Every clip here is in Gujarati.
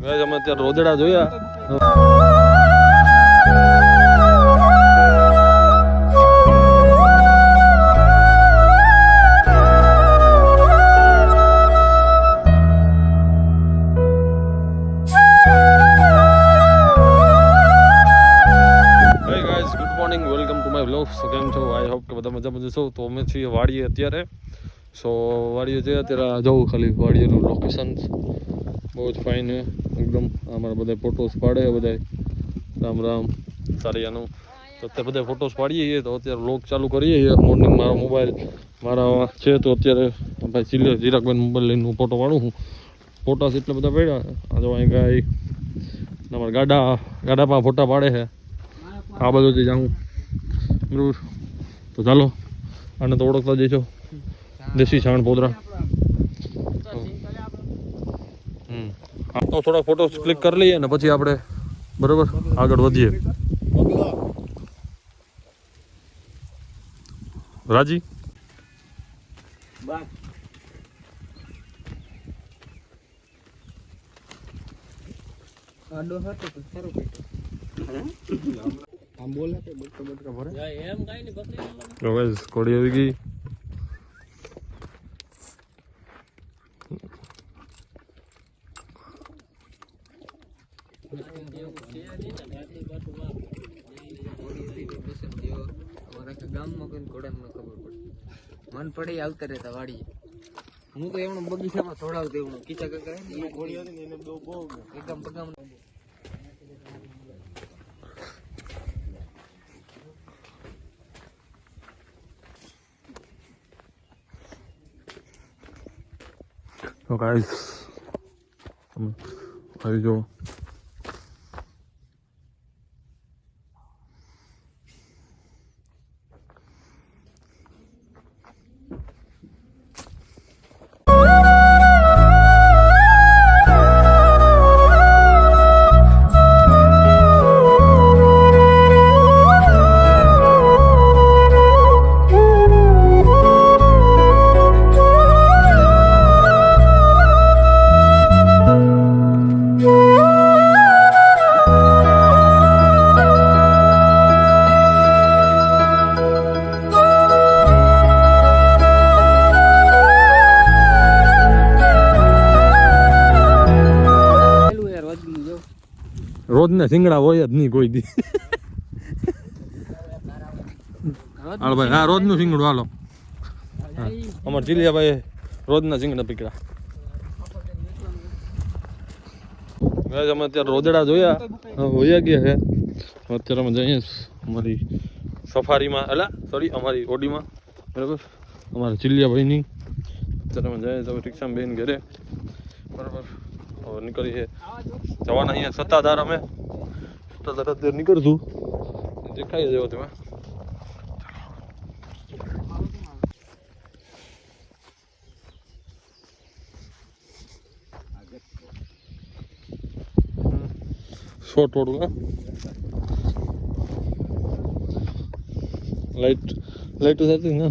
ગાઈસ અમે અત્યારે રોદડા જોયા. Welcome to my vlog. So કેમ છો? આઈ હોપ કે બધા મજામાં જશો. તો અમે છીએ વાડીએ અત્યારે. સો વાડીએ છે અત્યારે જવું ખાલી વાડીએનું લોકેશન બહુ જ ફાઇન છે એકદમ. અમારા બધા ફોટોસ પાડે બધા. રામ રામ સારિયાનું. તો અત્યારે બધા ફોટોસ પાડીએ છીએ. તો અત્યારે વ્લોગ ચાલુ કરીએ છીએ. મોર્નિંગ મારો મોબાઈલ મારા છે તો અત્યારે ભાઈ ચિરાગભાઈ મોબાઈલ લઈને હું ફોટો પાડું છું. ફોટાસ એટલા બધા પડ્યા. આ જો અહીં કાંઈ અમારા ગાડામાં ફોટા પાડે છે. આ બધું જાઉં બરાબર. તો ચાલો આને તો ઓળખતા જઈશો. દેશી છાણ પોદરા. તો થોડા ફોટો ક્લિક કરી લઈએ ને પછી આપણે બરાબર આગળ વધીએ. રાજી કોડી આવી ગઈ. મન પડે આવતા રહેતા વાડી. હું તો એમણે બગીચામાં થોડાવતો એમણે કીચા કાકા એકદમ પગામ. તો ગાઈસ આવી જો રોજ ને સિંગડા હોય જ નહીં કોઈ દી. હાલો ભાઈ, હા રોજનું સિંગડું હાલો. અમારે ચીલિયાભાઈ રોજના સિંગડા પીકડા. અમે અત્યારે રોદડા જોયા હોયા ગયા છે. અત્યારે અમે જઈએ અમારી સફારીમાં અમારી ઓડીમાં બરાબર. અમારા ચીલિયાભાઈની અત્યારે અમે જઈએ તો રિક્ષામાં બેન ઘરે બરાબર. હવે નીકળી છે જવાના અહીંયા સત્તાધાર. અમે સત્તાધાર અત્યારે નીકળશું. દેખાઈ જવો તમે. શોર્ટ થોડું હા લાઈટ થતી ને.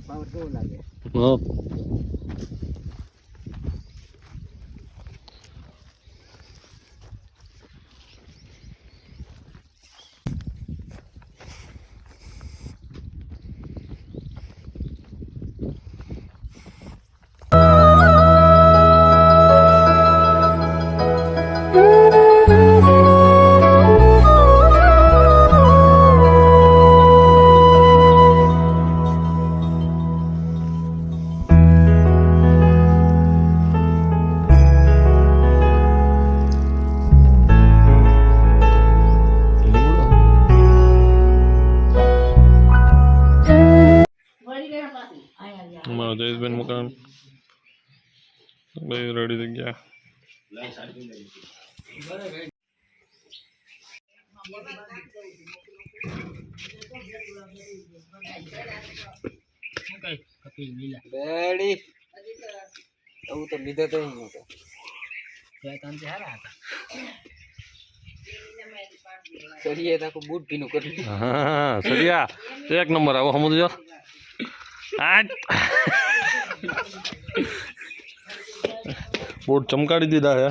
પાવર કેવો લાગે? હા અમારા જયેશભાઈ મકાન ભાઈ રેડી થઈ ગયા. એવું તો લીધો તો સરિયા બૂટ ભીનું કરી. હા સરિયા એક નંબર આવો સમજો. બોર્ડ ચમકાડી દીધા છે.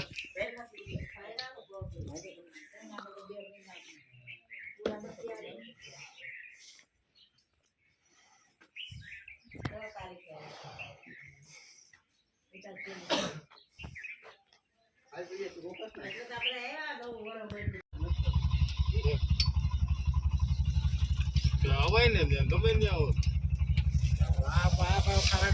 હવાય ને ગમે ને આવો ખરાબ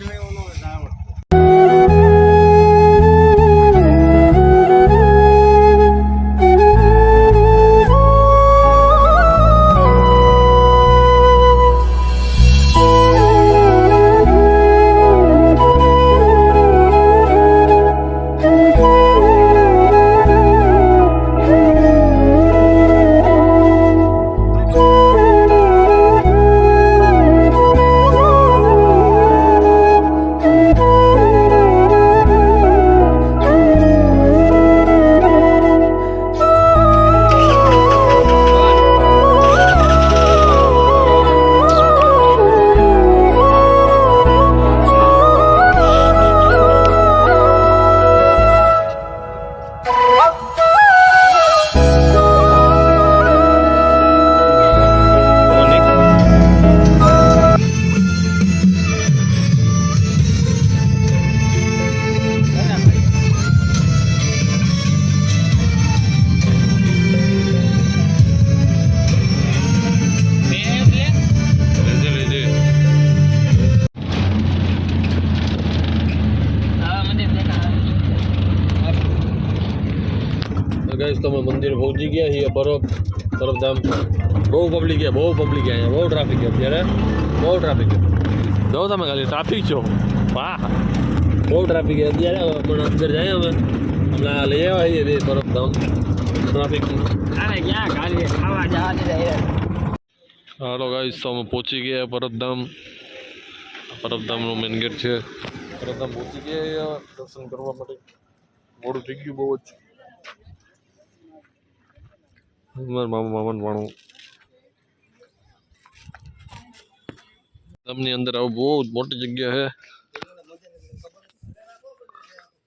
ગાઈસ તમે મંદિર પહોંચી ગયા છીએ પરબધામ. બહુ પબ્લિક છે અહીંયા, બહુ ટ્રાફિક છે અત્યારે, બહુ ટ્રાફિક છે. જો તમે ખાલી ટ્રાફિક છો, વાહ બહુ ટ્રાફિક છે અત્યારે. પણ અંદર જાય અમે હમણાં લઈ આવ્યા છીએ બે પરબધામ ટ્રાફિક. હાલો ગાઈસ તો અમે પહોંચી ગયા પરબધામનો મેન ગેટ છે. પરબધામ પહોંચી ગયા દર્શન કરવા માટે. મોડું થઈ ગયું બહુ જ. મામાનું વાણું ગામની અંદર આવું બહુ જ મોટી જગ્યા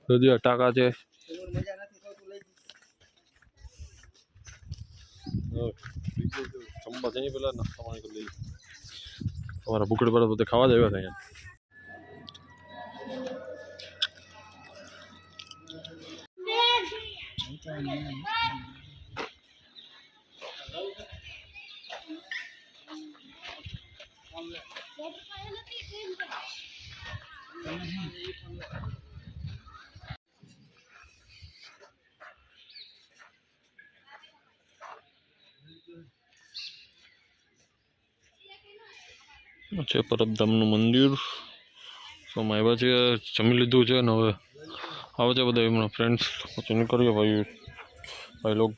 છે. હજી ટાંકા છે. ચંપા છે પેલા નાસ્તા પાણી કરી લઈએ. તમારા ભૂખડ પર બધે ખાવા જ આવ્યા હતા અહીંયા. છે પરબધામનું મંદિર. તો અમે આવ્યા છે, જમી લીધું છે ને હવે આવે છે બધા એમના ફ્રેન્ડ્સ. પછી નીકળીએ ભાઈ લોગ.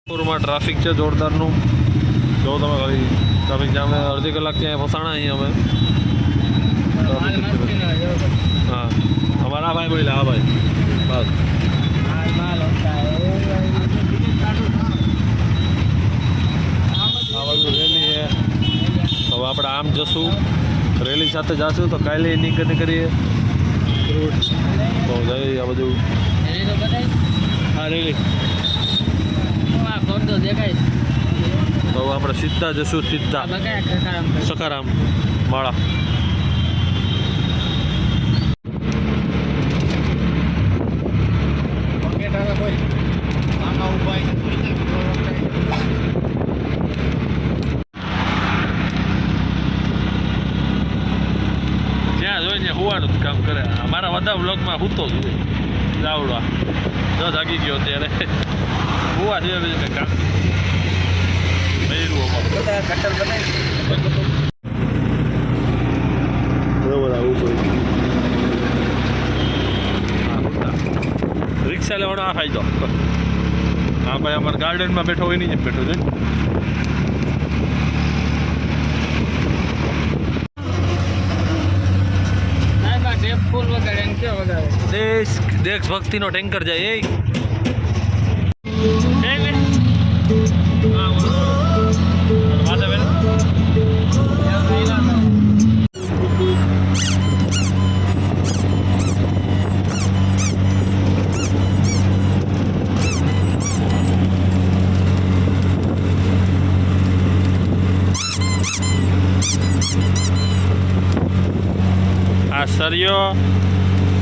પૂરમાં ટ્રાફિક છે જોરદારનું. જો તમે ખાલી ટ્રાફિક જામે અડધી કલાક ત્યાં ફસાણા અહીંયા અમે. હા અમારા ભાઈ બોલ્યા, હા ભાઈ બસ. આ બાજુ રેલી છે. હવે આપણે આમ જશું, રેલી સાથે જશું તો કાલે નીકળીએ. તો જઈએ આ બધું. હા રેલી તો આપણે સીધા જશું, સીધા સકારામ માળા. જ્યાં જોઈને હોવાનું જ કામ કરે. અમારા બધા બ્લોગમાં હૂતો જ હોય જાવડવા. જો જાગી ગયો ત્યારે હોવા જોઈએ બીજું કંઈ કામ રિક્ષા લેવાનો આ ફાયદો. હા ભાઈ અમારા ગાર્ડનમાં બેઠો હોય નહીં, બેઠો છે. દેશ ભક્તિનો ટેન્કર જાય. આ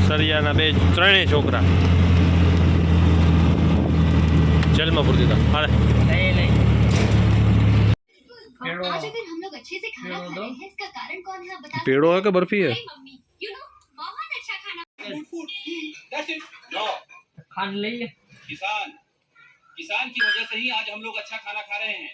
સરિયાના બે ત્રણેય છોકરા જેલમાં પૂરી દીધા. હાલે आज अगर हम लोग अच्छे से खाना खा रहे हैं इसका कारण कौन है आप बता पेड़ो है कि बर्फी है? मम्मी यू नो बहुत अच्छा खाना ખાંડ લઈ લે. किसान की वजह से ही आज हम लोग अच्छा खाना खा रहे हैं.